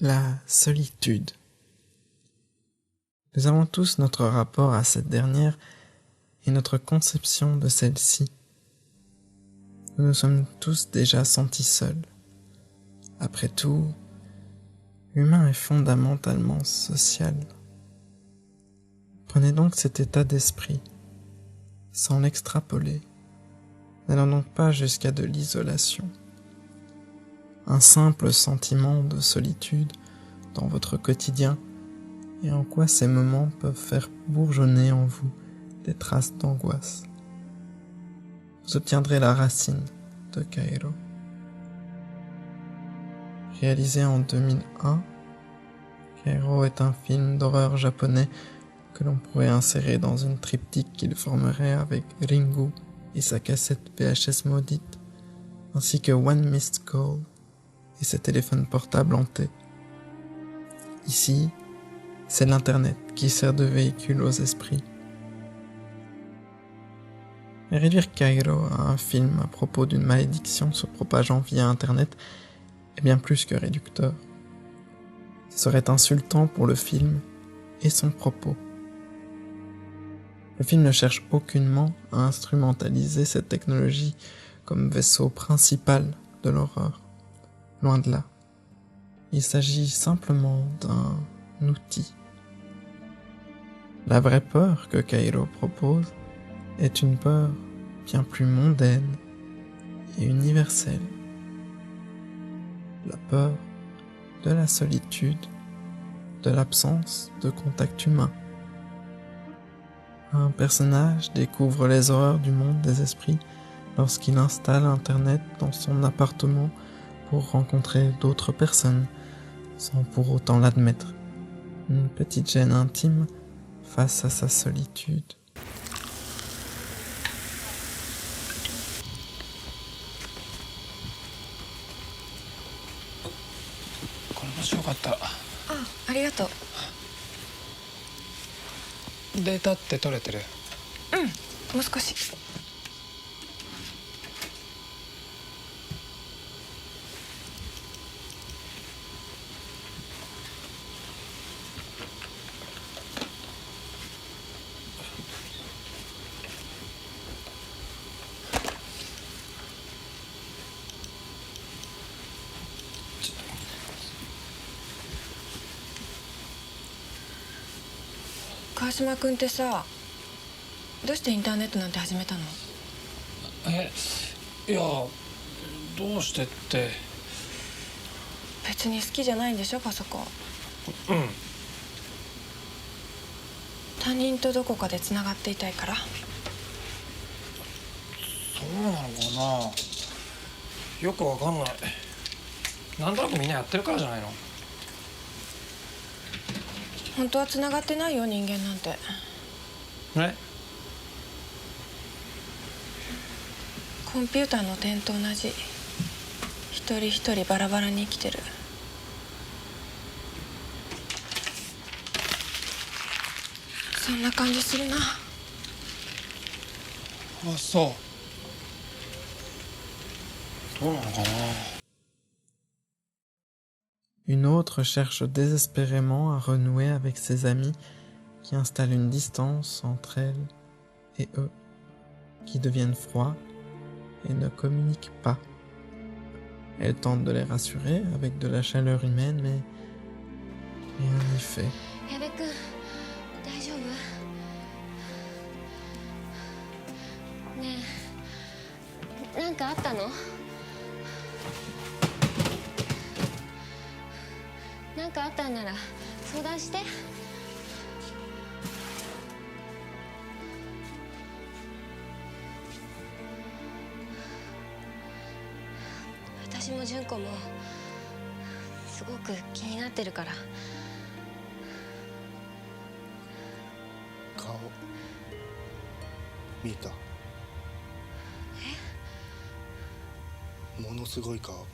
La solitude. Nous avons tous notre rapport à cette dernière et notre conception de celle-ci. Nous nous sommes tous déjà sentis seuls. Après tout, l'humain est fondamentalement social. Prenez donc cet état d'esprit, sans l'extrapoler, n'allant donc pas jusqu'à de l'isolation. Un simple sentiment de solitude dans votre quotidien et en quoi ces moments peuvent faire bourgeonner en vous des traces d'angoisse. Vous obtiendrez la racine de Kairo. Réalisé en 2001, Kairo est un film d'horreur japonais que l'on pourrait insérer dans une triptyque qu'il formerait avec Ringu et sa cassette VHS maudite, ainsi que One Missed Call et ses téléphones portables hantés. Ici, c'est l'Internet qui sert de véhicule aux esprits. Mais réduire Kairo à un film à propos d'une malédiction se propageant via Internet est bien plus que réducteur. Ce serait insultant pour le film et son propos. Le film ne cherche aucunement à instrumentaliser cette technologie comme vaisseau principal de l'horreur. Loin de là. Il s'agit simplement d'un outil. La vraie peur que Kairo propose est une peur bien plus mondaine et universelle. La peur de la solitude, de l'absence de contact humain. Un personnage découvre les horreurs du monde des esprits lorsqu'il installe Internet dans son appartement pour rencontrer d'autres personnes, sans pour autant l'admettre. Une petite gêne intime face à sa solitude. これもしよかった。ありがとう。データって取れてる？もう少し。川島君ってさ、どうしてインターネットなんて始めたの？いやどうしてって。別に好きじゃないんでしょ、パソコン。他人とどこかでつながっていたいから。そうなのかな、よくわかんない。なんとなくみんなやってるからじゃないの？本当はつながってないよ、人間なんて。コンピューターの点と同じ。一人一人バラバラに生きてる。そんな感じするな。あ、そう。どうなのかな。Une autre cherche désespérément à renouer avec ses amis qui installent une distance entre elle et eux, qui deviennent froids et ne communiquent pas. Elle tente de les rassurer avec de la chaleur humaine, mais rien n'y fait. 矢部君、大丈夫？ねえ、なんかあったの？なんかあったんなら相談して。私も純子もすごく気になってるから。顔見た？ものすごい顔。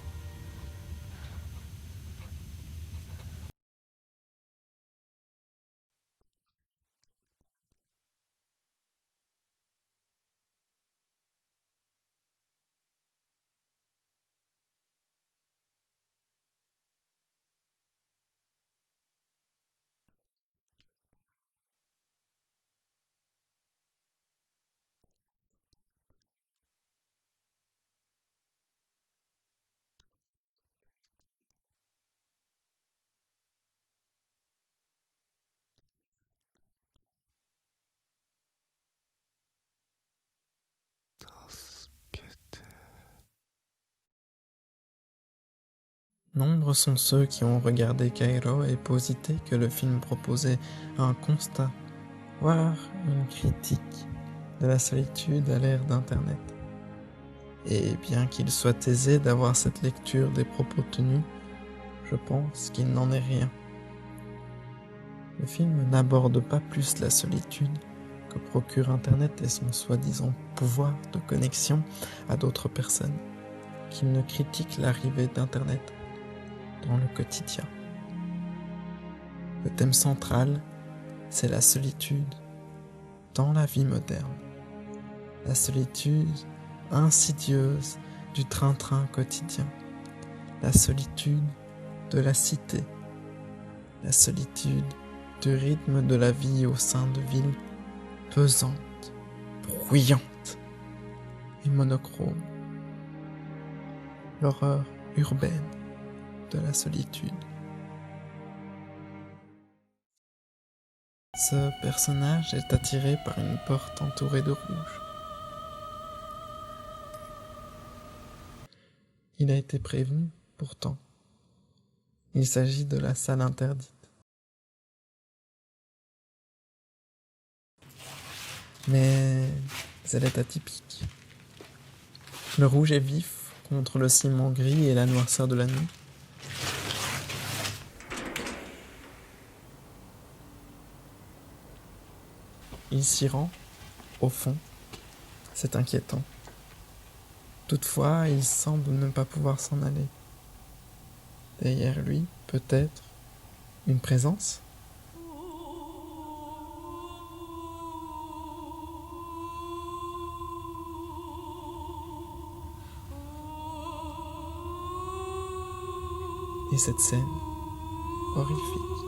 Nombreux sont ceux qui ont regardé Kairo et posité que le film proposait un constat, voire une critique de la solitude à l'ère d'Internet. Et bien qu'il soit aisé d'avoir cette lecture des propos tenus, je pense qu'il n'en est rien. Le film n'aborde pas plus la solitude que procure Internet et son soi-disant pouvoir de connexion à d'autres personnes, qu'il ne critique l'arrivée d'Internet dans le quotidien. Le thème central, c'est la solitude dans la vie moderne. La solitude insidieuse du train-train quotidien. La solitude de la cité. La solitude du rythme de la vie au sein de villes pesantes, bruyantes et monochromes. L'horreur urbaine de la solitude. Ce personnage est attiré par une porte entourée de rouge. Il a été prévenu, pourtant. Il s'agit de la salle interdite. Mais elle est atypique. Le rouge est vif contre le ciment gris et la noirceur de la nuit. Il s'y rend, au fond, c'est inquiétant. Toutefois, il semble ne pas pouvoir s'en aller. Derrière lui, peut-être, une présence ? Et cette scène, horrifique.2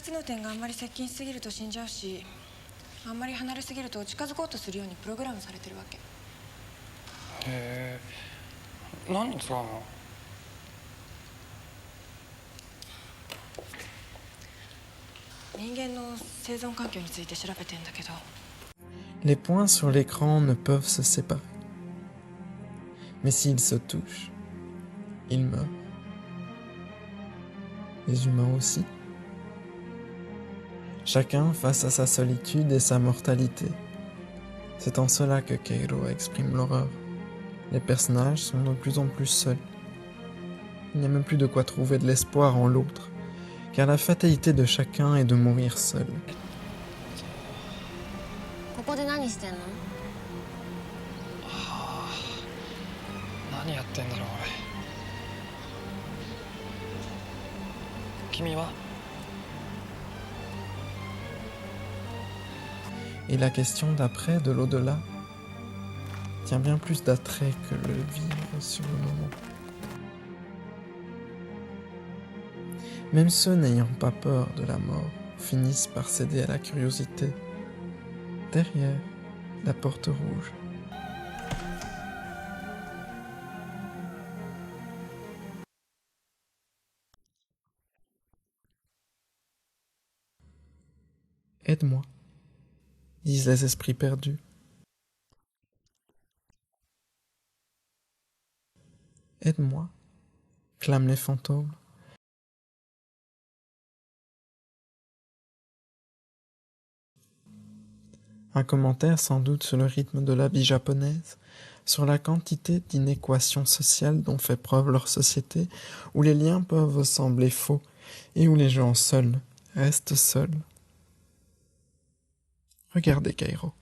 つの点があんまり接近しすぎると死んじゃうし、あんまり離れすぎると近づこうとするようにプログラムされてるわけ。へえ、何に使うの？人間の生存環境について調べてんだけど。Les points sur l'écran ne peuvent se séparer. Mais s'ils se touchent, ils meurent. Les humains aussi. Chacun face à sa solitude et sa mortalité. C'est en cela que Kairo exprime l'horreur. Les personnages sont de plus en plus seuls. Il n'y a même plus de quoi trouver de l'espoir en l'autre, car la fatalité de chacun est de mourir seul. ここで何してんの？何やってんだろう俺。君は？ Et la question d'après, de l'au-delà, tient bien plus d'attrait que le vivre sur le moment. Même ceux n'ayant pas peur de la mort finissent par céder à la curiosité. derrière la porte rouge. Aide-moi, disent les esprits perdus. Aide-moi, clament les fantômes. Un commentaire sans doute sur le rythme de la vie japonaise, sur la quantité d'inéquations sociales dont fait preuve leur société, où les liens peuvent sembler faux et où les gens seuls restent seuls. Regardez Kairo.